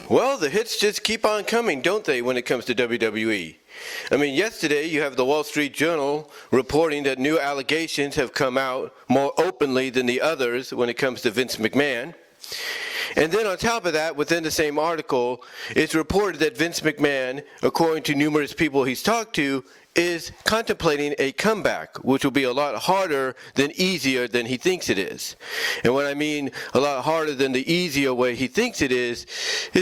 Well, the hits just keep on coming, don't they, when it comes to WWE? I mean, yesterday you have the Wall Street Journal reporting that new allegations have come out more openly than the others when it comes to Vince McMahon. And then on top of that, within the same article, it's reported that Vince McMahon, according to numerous people he's talked to, is contemplating a comeback, which will be a lot harder than easier than he thinks it is. And when I mean a lot harder than the easier way he thinks it is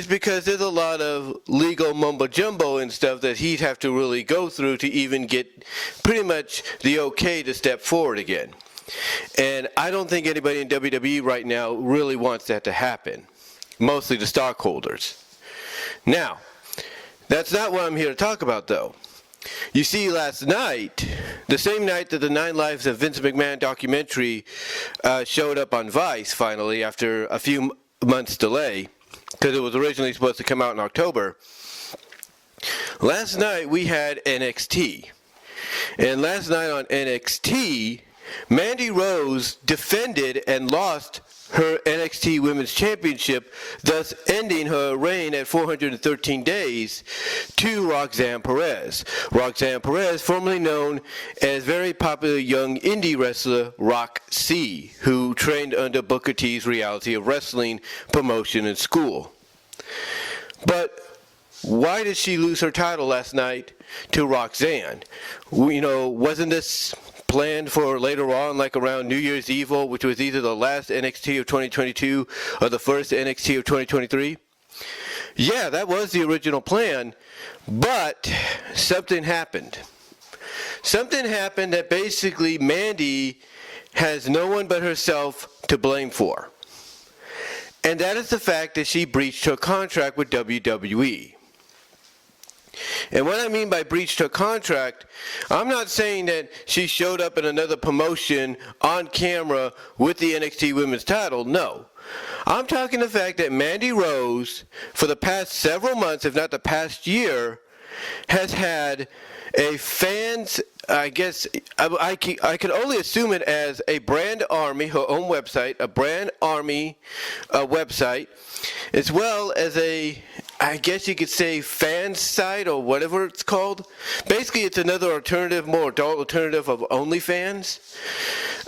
because there's a lot of legal mumbo-jumbo and stuff that he'd have to really go through to even get pretty much the okay to step forward again. And I don't think anybody in WWE right now really wants that to happen, mostly the stockholders. Now, that's not what I'm here to talk about, though. You see, last night, the same night that the 9 Lives of Vince McMahon documentary showed up on Vice, finally, after a few months' delay, because it was originally supposed to come out in October, last night we had NXT. And last night on NXT, Mandy Rose defended and lost her NXT Women's Championship, thus ending her reign at 413 days to Roxanne Perez. Roxanne Perez, formerly known as very popular young indie wrestler Roxy, who trained under Booker T's Reality of Wrestling promotion in school. But why did she lose her title last night to Roxanne? Wasn't this planned for later on, like around New Year's Eve, which was either the last NXT of 2022 or the first NXT of 2023? Yeah, that was the original plan, but something happened. Something happened that basically Mandy has no one but herself to blame for. And that is the fact that she breached her contract with WWE. And what I mean by breached her contract, I'm not saying that she showed up in another promotion on camera with the NXT Women's title. No. I'm talking the fact that Mandy Rose, for the past several months, if not the past year, has had a fans, I guess, I can only assume it as a brand army, her own website, a brand army website, as well as a, I guess you could say, fan site or whatever it's called. Basically, it's another alternative, more adult alternative of OnlyFans.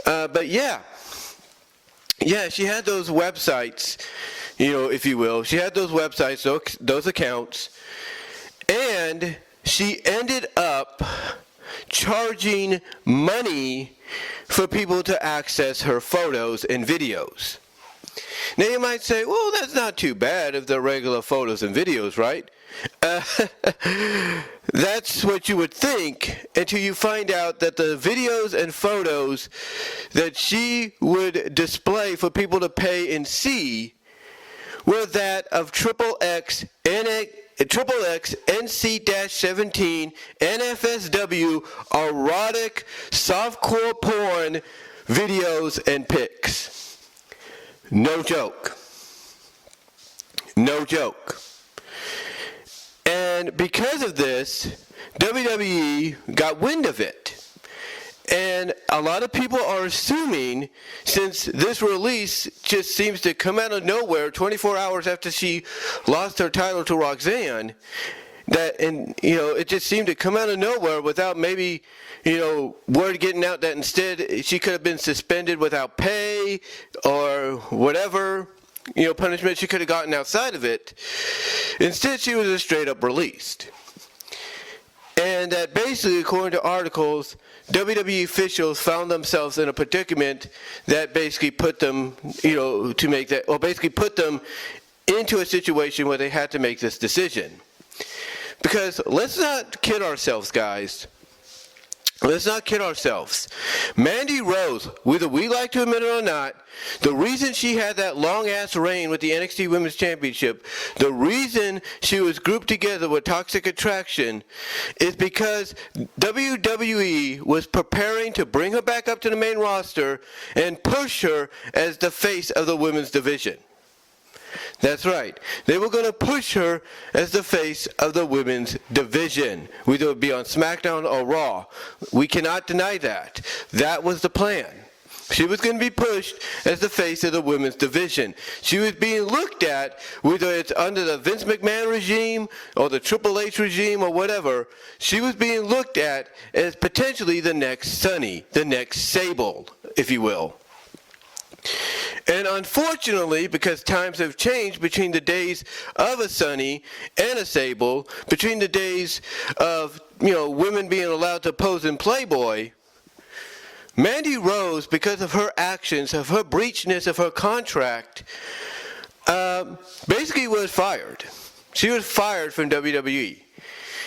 But yeah, she had those websites, if you will. She had those websites, those accounts, and she ended up charging money for people to access her photos and videos. Now you might say, well, that's not too bad if they're regular photos and videos, right? That's what you would think until you find out that the videos and photos that she would display for people to pay and see were that of XXX NC-17 NFSW erotic softcore porn videos and pics. No joke. No joke. And because of this, WWE got wind of it. And a lot of people are assuming, since this release just seems to come out of nowhere 24 hours after she lost her title to Roxanne, it just seemed to come out of nowhere without maybe, word getting out that instead she could have been suspended without pay or whatever, punishment she could have gotten outside of it. Instead, she was just straight up released. And that basically, according to articles, WWE officials found themselves in a predicament that basically put them, put them into a situation where they had to make this decision. Because let's not kid ourselves, guys. Let's not kid ourselves. Mandy Rose, whether we like to admit it or not, the reason she had that long-ass reign with the NXT Women's Championship, the reason she was grouped together with Toxic Attraction, is because WWE was preparing to bring her back up to the main roster and push her as the face of the women's division. That's right. They were going to push her as the face of the women's division, whether it would be on SmackDown or Raw. We cannot deny that. That was the plan. She was going to be pushed as the face of the women's division. She was being looked at, whether it's under the Vince McMahon regime or the Triple H regime or whatever, she was being looked at as potentially the next Sunny, the next Sable, if you will. And unfortunately, because times have changed between the days of a Sunny and a Sable, between the days of, women being allowed to pose in Playboy, Mandy Rose, because of her actions, of her breachness of her contract, basically was fired. She was fired from WWE.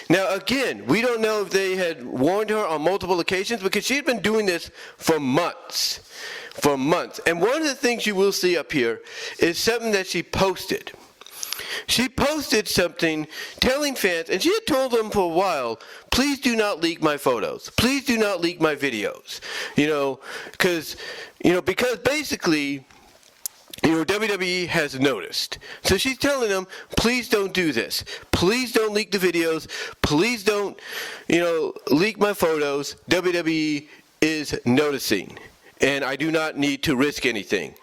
Now, again, we don't know if they had warned her on multiple occasions because she had been doing this for months. And one of the things you will see up here is something that she posted. She posted something telling fans, and she had told them for a while, please do not leak my photos. Please do not leak my videos. Because basically, WWE has noticed. So she's telling them, please don't do this. Please don't leak the videos. Please don't, leak my photos. WWE is noticing, and I do not need to risk anything.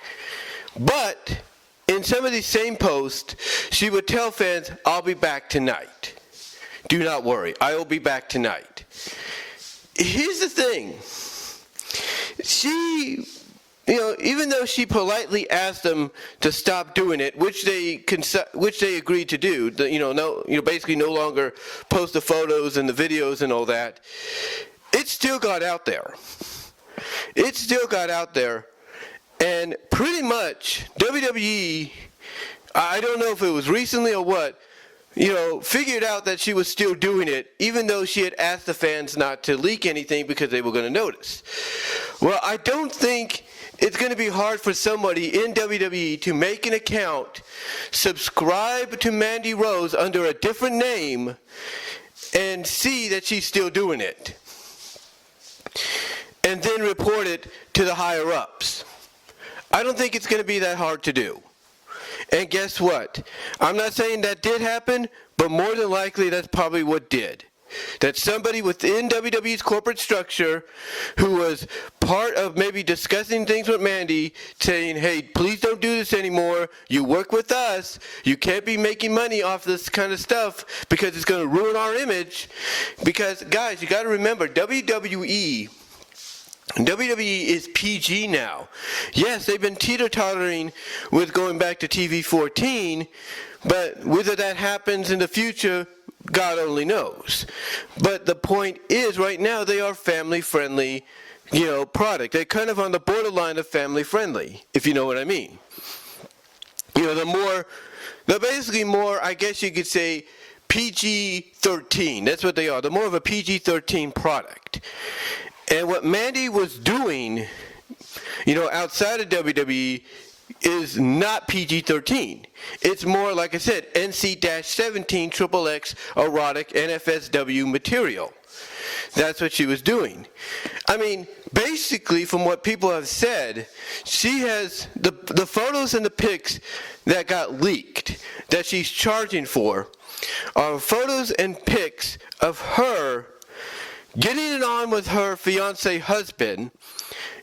But in some of these same posts, she would tell fans, I'll be back tonight. Do not worry, I will be back tonight. Here's the thing. She, even though she politely asked them to stop doing it, which they agreed to do, basically no longer post the photos and the videos and all that, it still got out there. And pretty much, WWE, I don't know if it was recently or what, figured out that she was still doing it, even though she had asked the fans not to leak anything because they were going to notice. Well, I don't think it's going to be hard for somebody in WWE to make an account, subscribe to Mandy Rose under a different name, and see that she's still doing it. And then report it to the higher-ups. I don't think it's going to be that hard to do. And guess what? I'm not saying that did happen, but more than likely that's probably what did. That somebody within WWE's corporate structure who was part of maybe discussing things with Mandy, saying, hey, please don't do this anymore. You work with us. You can't be making money off this kind of stuff because it's going to ruin our image. Because, guys, you got to remember, WWE is PG now. Yes, they've been teeter-tottering with going back to TV 14, but whether that happens in the future, God only knows. But the point is, right now, they are family-friendly, product. They're kind of on the borderline of family-friendly, if you know what I mean. They're basically more, I guess you could say, PG-13. That's what they are. They're more of a PG-13 product. And what Mandy was doing, outside of WWE is not PG-13. It's more, like I said, NC-17 XXX erotic NFSW material. That's what she was doing. I mean, basically, from what people have said, she has the photos and the pics that got leaked that she's charging for are photos and pics of her getting it on with her fiancé husband,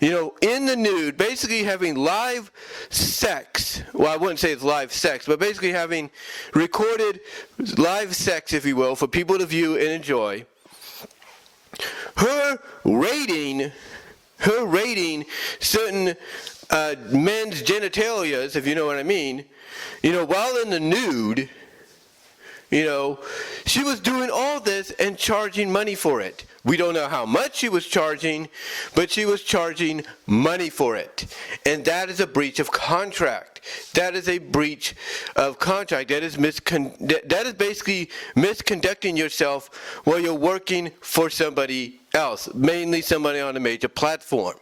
in the nude, basically having live sex. Well, I wouldn't say it's live sex, but basically having recorded live sex, if you will, for people to view and enjoy. Her rating certain men's genitalias, if you know what I mean, while in the nude, she was doing all this and charging money for it. We don't know how much she was charging, but she was charging money for it. And that is a breach of contract. That is a breach of contract. That is basically misconducting yourself while you're working for somebody else, mainly somebody on a major platform.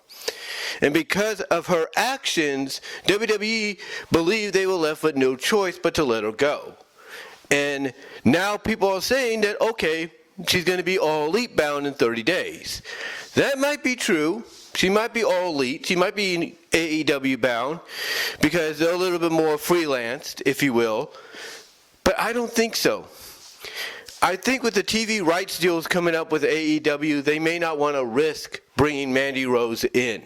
And because of her actions, WWE believed they were left with no choice but to let her go. And now people are saying that, okay, she's going to be all elite bound in 30 days. That might be true. She might be all elite. She might be AEW bound because they're a little bit more freelanced, if you will. But I don't think so. I think with the TV rights deals coming up with AEW, they may not want to risk bringing Mandy Rose in.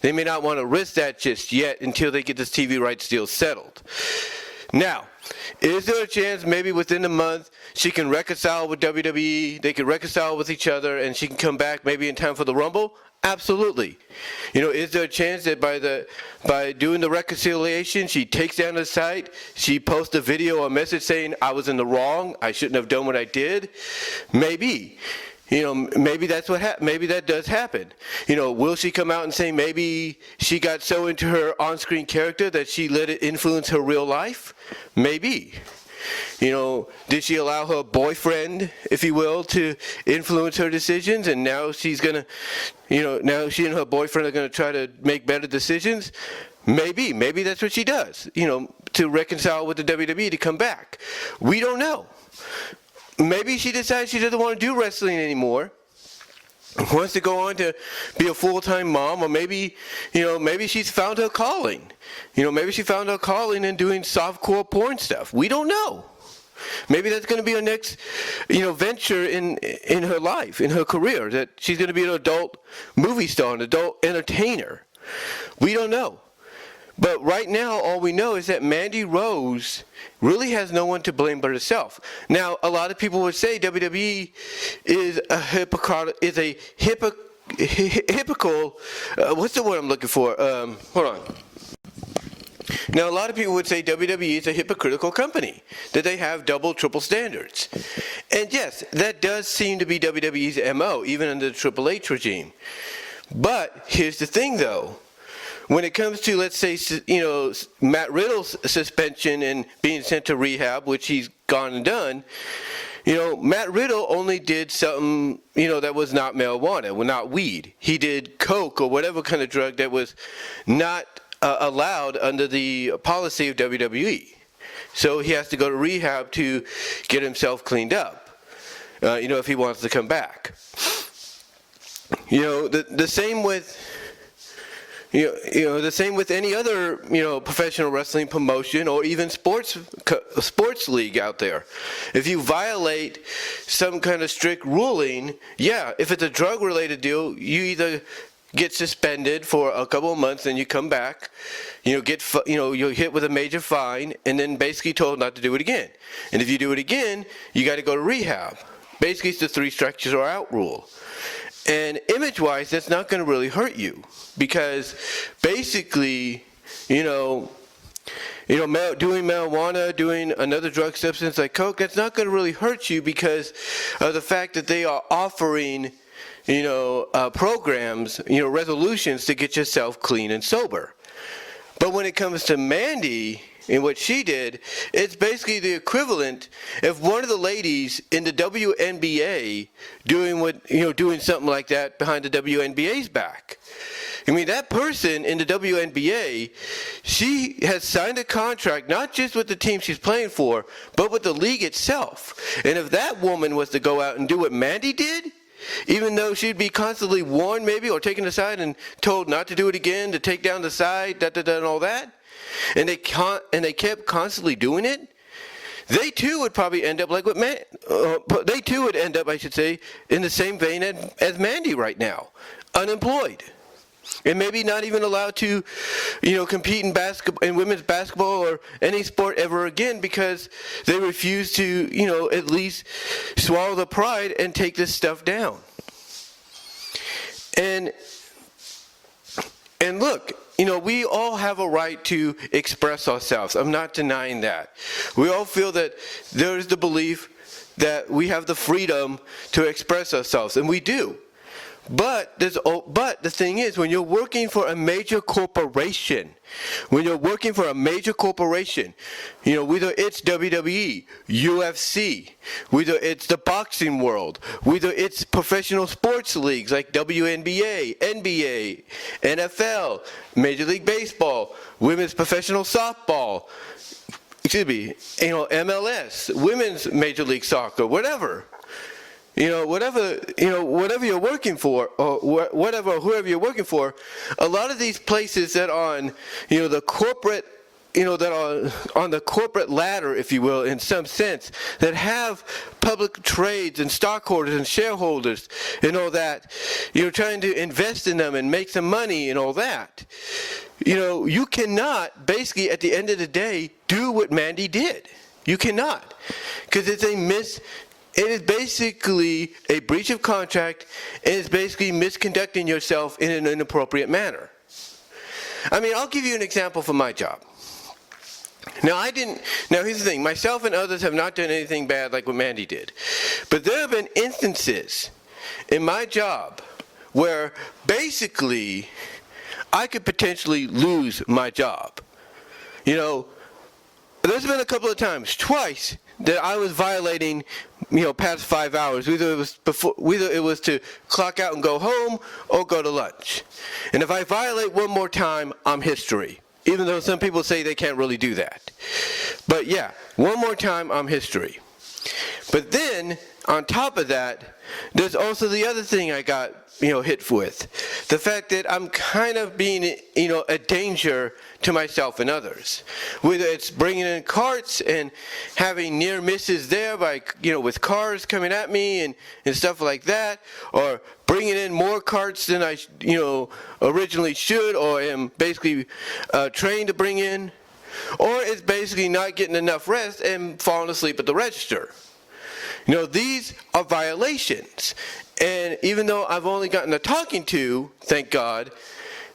They may not want to risk that just yet until they get this TV rights deal settled. Now, is there a chance maybe within a month she can reconcile with WWE, they can reconcile with each other, and she can come back maybe in time for the Rumble? Absolutely. Is there a chance that by doing the reconciliation, she takes down the site, she posts a video or a message saying, I was in the wrong, I shouldn't have done what I did? Maybe. Maybe that's maybe that does happen. Will she come out and say maybe she got so into her on-screen character that she let it influence her real life? Maybe. Did she allow her boyfriend, if you will, to influence her decisions, and now she's gonna, now she and her boyfriend are gonna try to make better decisions? Maybe that's what she does, to reconcile with the WWE to come back. We don't know. Maybe she decides she doesn't want to do wrestling anymore, wants to go on to be a full-time mom, or maybe she's found her calling. Maybe she found her calling in doing softcore porn stuff. We don't know. Maybe that's going to be her next, venture in her life, in her career, that she's going to be an adult movie star, an adult entertainer. We don't know. But right now, all we know is that Mandy Rose really has no one to blame but herself. Now, a lot of people would say WWE is a hypocritical, what's the word I'm looking for? Hold on. Now, a lot of people would say WWE is a hypocritical company, that they have double, triple standards. And yes, that does seem to be WWE's MO, even under the Triple H regime. But here's the thing, though. When it comes to, let's say, Matt Riddle's suspension and being sent to rehab, which he's gone and done, Matt Riddle only did something, that was not marijuana, not weed. He did coke or whatever kind of drug that was not allowed under the policy of WWE. So he has to go to rehab to get himself cleaned up, if he wants to come back. The same with... the same with any other, professional wrestling promotion or even sports league out there. If you violate some kind of strict ruling, if it's a drug-related deal, you either get suspended for a couple of months and you come back, you're hit with a major fine and then basically told not to do it again. And if you do it again, you got to go to rehab. Basically, it's the 3 strikes or out rule. And image-wise, that's not going to really hurt you because basically, doing marijuana, doing another drug substance like coke, that's not going to really hurt you because of the fact that they are offering, programs, resolutions to get yourself clean and sober. But when it comes to Mandy and what she did, it's basically the equivalent of one of the ladies in the WNBA doing something like that behind the WNBA's back. I mean, that person in the WNBA, she has signed a contract not just with the team she's playing for, but with the league itself. And if that woman was to go out and do what Mandy did, even though she'd be constantly warned maybe or taken aside and told not to do it again, to take down the side, and all that, and they kept constantly doing it, they too would probably end up like they too would end up, I should say, in the same vein as Mandy right now, unemployed. And maybe not even allowed to, compete in women's basketball or any sport ever again because they refuse to, at least swallow the pride and take this stuff down. And look, we all have a right to express ourselves. I'm not denying that. We all feel that there is the belief that we have the freedom to express ourselves, and we do. But the thing is, when you're working for a major corporation, whether it's WWE, UFC, whether it's the boxing world, whether it's professional sports leagues like WNBA, NBA, NFL, Major League Baseball, women's professional softball, MLS, women's Major League Soccer, whatever. Whatever you're working for, or whoever you're working for, a lot of these places that are on, the corporate that are on the corporate ladder, if you will, in some sense, that have public trades and stockholders and shareholders and all that, trying to invest in them and make some money and all that. You cannot, basically, at the end of the day, do what Mandy did. You cannot. Because it is basically a breach of contract, and it's basically misconducting yourself in an inappropriate manner. I mean, I'll give you an example from my job. Now, here's the thing. Myself and others have not done anything bad like what Mandy did. But there have been instances in my job where basically I could potentially lose my job. There's been a couple of times, twice, that I was violating, past 5 hours. Either it was to clock out and go home or go to lunch. And if I violate one more time, I'm history. Even though some people say they can't really do that. But yeah, one more time, I'm history. But then, on top of that, there's also the other thing I got, hit with. The fact that I'm kind of being, a danger to myself and others. Whether it's bringing in carts and having near misses there by, with cars coming at me and stuff like that, or bringing in more carts than I, originally should, or am basically trained to bring in, or it's basically not getting enough rest and falling asleep at the register. These are violations. And even though I've only gotten a talking to, thank God,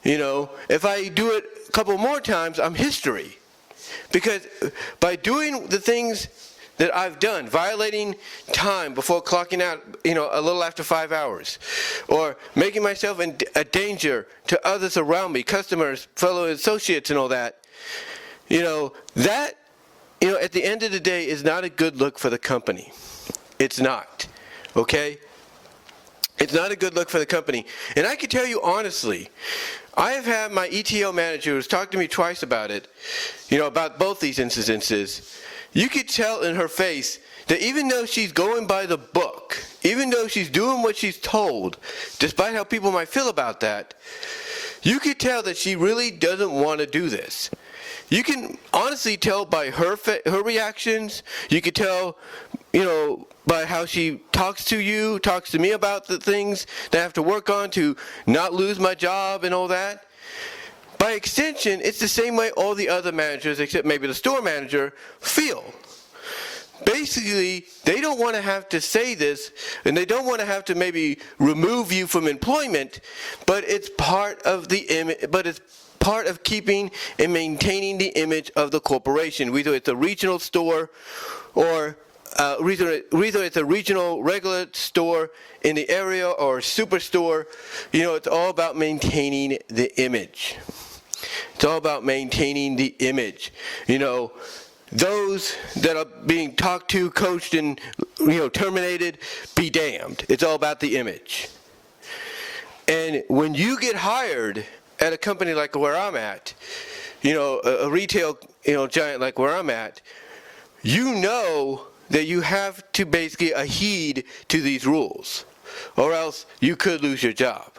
if I do it a couple more times, I'm history. Because by doing the things that I've done, violating time before clocking out, a little after 5 hours, or making myself a danger to others around me, customers, fellow associates and all that, that, at the end of the day is not a good look for the company. It's not, okay? It's not a good look for the company. And I can tell you honestly, I have had my ETO manager who's talked to me twice about it, about both these incidences. You could tell in her face that even though she's going by the book, even though she's doing what she's told, despite how people might feel about that, you could tell that she really doesn't want to do this. You can honestly tell by her reactions. You could tell, by how she talks to me about the things that I have to work on to not lose my job and all that. By extension, it's the same way all the other managers, except maybe the store manager, feel. Basically, they don't want to have to say this, and they don't want to have to maybe remove you from employment, but it's part of the image, but it's part of keeping and maintaining the image of the corporation, whether it's a regional store or whether it's a regional regular store in the area or a superstore. It's all about maintaining the image. It's all about maintaining the image. Those that are being talked to, coached, and terminated, be damned. It's all about the image. And when you get hired at a company like where I'm at, a retail giant like where I'm at, that you have to basically adhere to these rules, or else you could lose your job.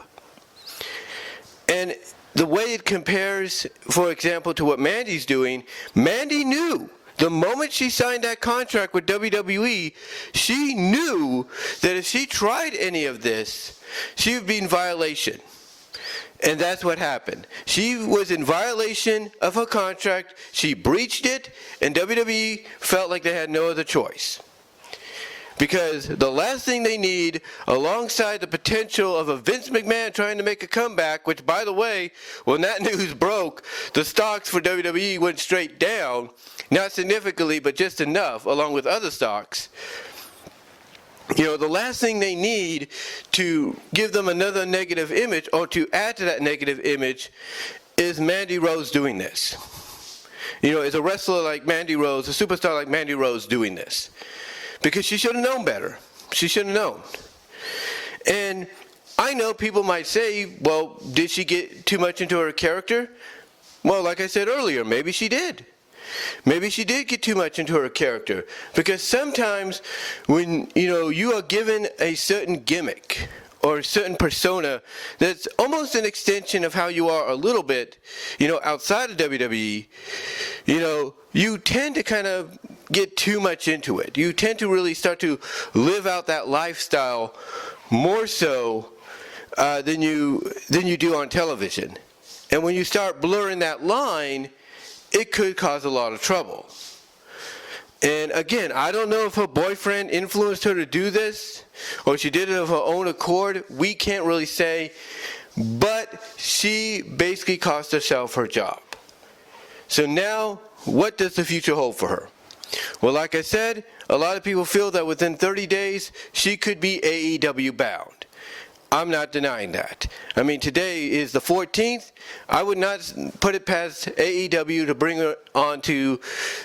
And the way it compares, for example, to what Mandy's doing, Mandy knew the moment she signed that contract with WWE, she knew that if she tried any of this, she would be in violation. And that's what happened. She was in violation of her contract. She breached it, and WWE felt like they had no other choice. Because the last thing they need, alongside the potential of a Vince McMahon trying to make a comeback, which, by the way, when that news broke, the stocks for WWE went straight down, not significantly, but just enough, along with other stocks. The last thing they need to give them another negative image, or to add to that negative image, is Mandy Rose doing this. Is a wrestler like Mandy Rose, a superstar like Mandy Rose doing this. Because she should have known better. She should have known. And I know people might say, well, did she get too much into her character? Well, like I said earlier, maybe she did. Maybe she did get too much into her character. Because sometimes when, you are given a certain gimmick or a certain persona that's almost an extension of how you are a little bit, outside of WWE, you tend to kind of get too much into it. You tend to really start to live out that lifestyle more so than you do on television. And when you start blurring that line, it could cause a lot of trouble. And again, I don't know if her boyfriend influenced her to do this or she did it of her own accord. We can't really say. But she basically cost herself her job. So now, what does the future hold for her? Well, like I said, a lot of people feel that within 30 days, she could be AEW bound. I'm not denying that. I mean, today is the 14th. I would not put it past AEW to bring her onto,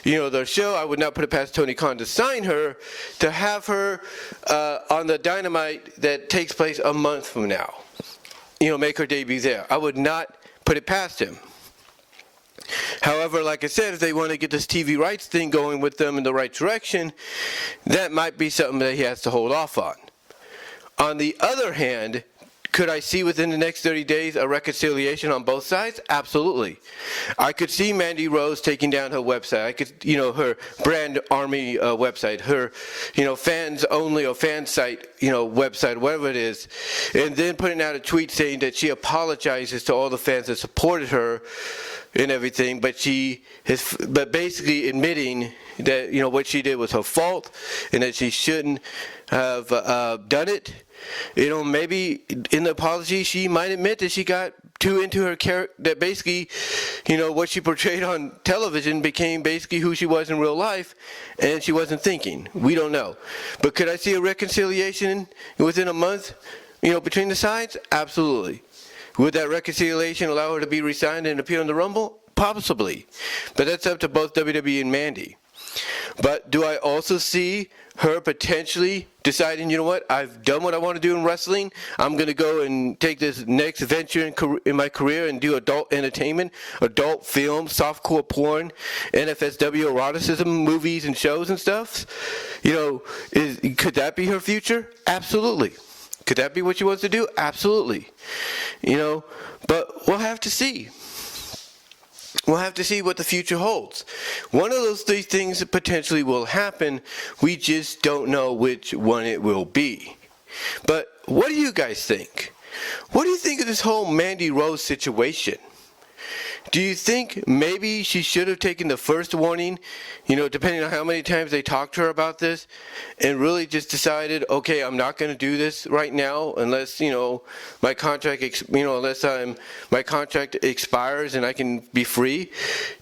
their show. I would not put it past Tony Khan to sign her, to have her on the Dynamite that takes place a month from now. Make her debut there. I would not put it past him. However, like I said, if they want to get this TV rights thing going with them in the right direction, that might be something that he has to hold off on. On the other hand, could I see within the next 30 days a reconciliation on both sides? Absolutely. I could see Mandy Rose taking down her website. I could, her brand army website, her, fans only or fan site, website, whatever it is, and then putting out a tweet saying that she apologizes to all the fans that supported her and everything, but basically admitting that, what she did was her fault and that she shouldn't have done it. Maybe in the apology, she might admit that she got too into her character, that basically, what she portrayed on television became basically who she was in real life, and she wasn't thinking. We don't know. But could I see a reconciliation within a month, between the sides? Absolutely. Would that reconciliation allow her to be re-signed and appear on the Rumble? Possibly. But that's up to both WWE and Mandy. But do I also see her potentially deciding, I've done what I want to do in wrestling. I'm going to go and take this next venture in my career and do adult entertainment, adult film, softcore porn, NFSW eroticism movies and shows and stuff. Could that be her future? Absolutely. Could that be what she wants to do? Absolutely. But we'll have to see. We'll have to see what the future holds. One of those three things that potentially will happen, we just don't know which one it will be. But what do you guys think? What do you think of this whole Mandy Rose situation? Do you think maybe she should have taken the first warning, depending on how many times they talked to her about this, and really just decided, okay, I'm not going to do this right now unless, my contract, my contract expires and I can be free?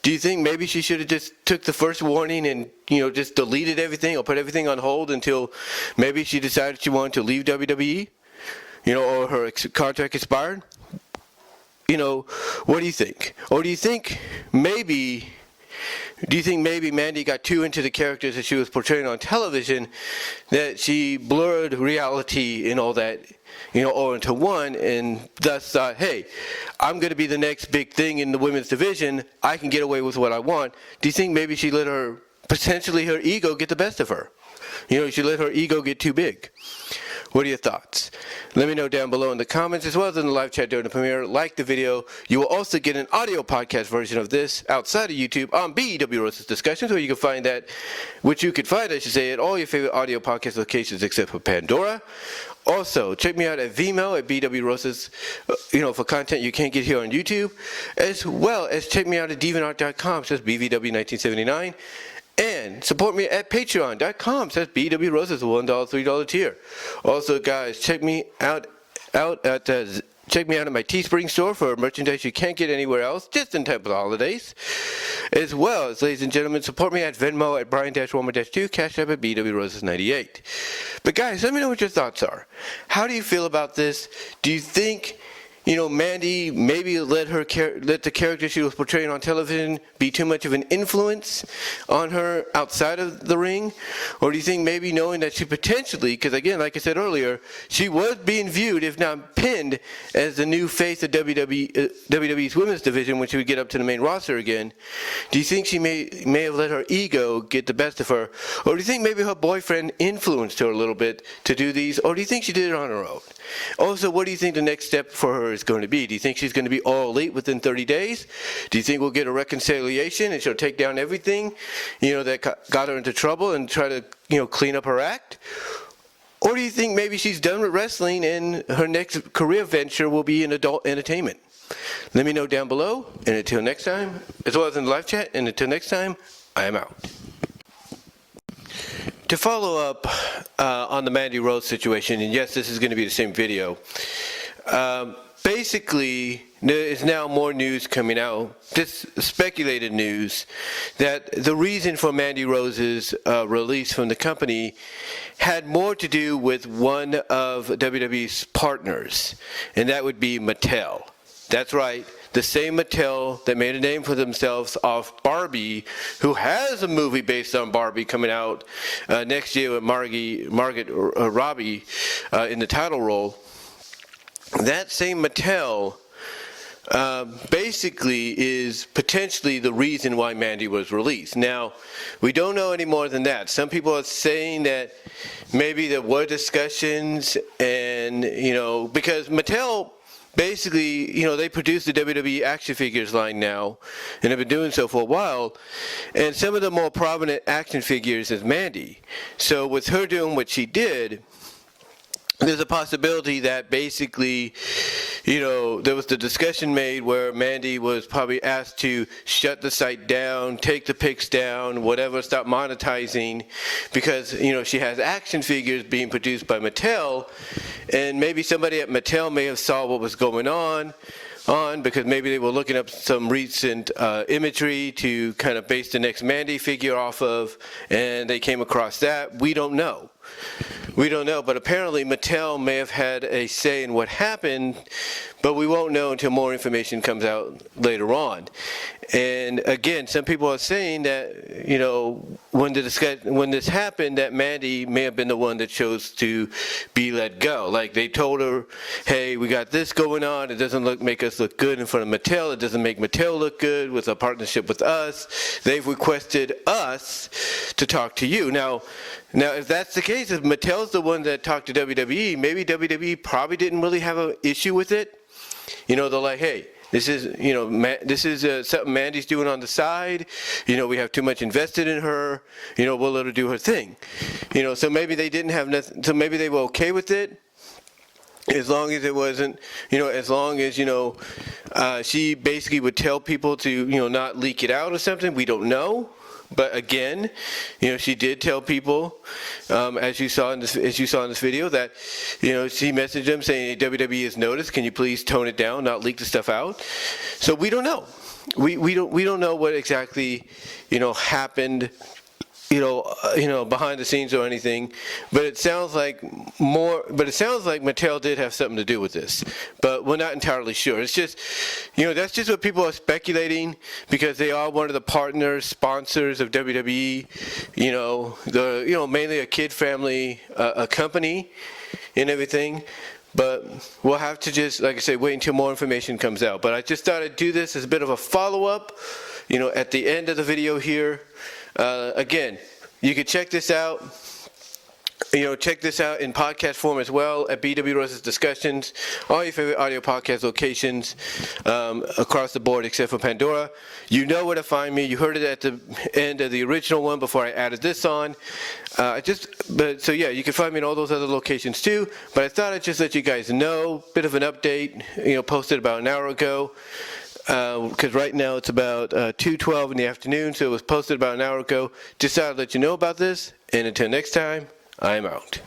Do you think maybe she should have just took the first warning and, just deleted everything or put everything on hold until maybe she decided she wanted to leave WWE, or her contract expired? What do you think? Or do you think maybe Mandy got too into the characters that she was portraying on television, that she blurred reality and all that, all into one, and thus thought, hey, I'm going to be the next big thing in the women's division. I can get away with what I want. Do you think maybe she let potentially her ego get the best of her? She let her ego get too big. What are your thoughts? Let me know down below in the comments, as well as in the live chat during the premiere. Like the video. You will also get an audio podcast version of this outside of YouTube on BEW Rose's Discussions, where you can find that, which you could find, I should say, at all your favorite audio podcast locations except for Pandora. Also, check me out at Vimeo at BW Rose's, for content you can't get here on YouTube, as well as check me out at DeviantArt.com, says BVW1979. And support me at patreon.com, says BW Roses, $1, $3 tier. Also, guys, check me out at my Teespring store for merchandise you can't get anywhere else, just in time for the holidays. As well as, ladies and gentlemen, support me at Venmo at Brian-Warmer-2, Cash App at BW Roses 98. But guys, let me know what your thoughts are. How do you feel about this? Do you think Mandy maybe let the character she was portraying on television be too much of an influence on her outside of the ring? Or do you think maybe knowing that she potentially, because again, like I said earlier, she was being viewed, if not pinned, as the new face of WWE's women's division when she would get up to the main roster again, do you think she may have let her ego get the best of her? Or do you think maybe her boyfriend influenced her a little bit to do these? Or do you think she did it on her own? Also, what do you think the next step for her is going to be? Do you think she's going to be all elite within 30 days? Do you think we'll get a reconciliation and she'll take down everything, that got her into trouble and try to, clean up her act? Or do you think maybe she's done with wrestling and her next career venture will be in adult entertainment? Let me know down below, and until next time, as well as in the live chat, and until next time, I am out. To follow up on the Mandy Rose situation, and yes, this is going to be the same video, basically, there is now more news coming out, this speculated news, that the reason for Mandy Rose's release from the company had more to do with one of WWE's partners, and that would be Mattel. That's right. The same Mattel that made a name for themselves off Barbie, who has a movie based on Barbie coming out next year with Margot Robbie in the title role. That same Mattel basically is potentially the reason why Mandy was released. Now, we don't know any more than that. Some people are saying that maybe there were discussions and, because Mattel basically, they produce the WWE action figures line now, and have been doing so for a while, and some of the more prominent action figures is Mandy. So with her doing what she did, there's a possibility that basically, there was the discussion made where Mandy was probably asked to shut the site down, take the pics down, whatever, stop monetizing, because, she has action figures being produced by Mattel, and maybe somebody at Mattel may have saw what was going on because maybe they were looking up some recent imagery to kind of base the next Mandy figure off of, and they came across that. We don't know. But apparently Mattel may have had a say in what happened, but we won't know until more information comes out later on. And again, some people are saying that, when this happened, that Mandy may have been the one that chose to be let go. Like they told her, hey, we got this going on. It doesn't make us look good in front of Mattel. It doesn't make Mattel look good with a partnership with us. They've requested us to talk to you. Now, if that's the case, if Mattel's the one that talked to WWE, maybe WWE probably didn't really have an issue with it. They're like, hey, this is something Mandy's doing on the side. We have too much invested in her. We'll let her do her thing. So maybe they didn't have nothing. So maybe they were okay with it, as long as it wasn't, as long as she basically would tell people to not leak it out or something. We don't know. But again, she did tell people, as you saw in this video, that she messaged them saying, hey, WWE has noticed. Can you please tone it down, not leak the stuff out? So we don't know. We don't know what exactly happened. Behind the scenes or anything, but it sounds like Mattel did have something to do with this, but we're not entirely sure. It's just, that's just what people are speculating because they are one of the partners, sponsors of WWE, mainly a kid family, a company and everything. But we'll have to just, like I say, wait until more information comes out. But I just thought I'd do this as a bit of a follow-up, at the end of the video here. Again, you can check this out. Check this out in podcast form as well at BW Rose's Discussions, all your favorite audio podcast locations across the board except for Pandora. You know where to find me. You heard it at the end of the original one before I added this on. You can find me in all those other locations too. But I thought I'd just let you guys know, bit of an update. Posted about an hour ago. Because right now it's about 2:12 in the afternoon, so it was posted about an hour ago. Just thought I'd let you know about this, and until next time, I'm out.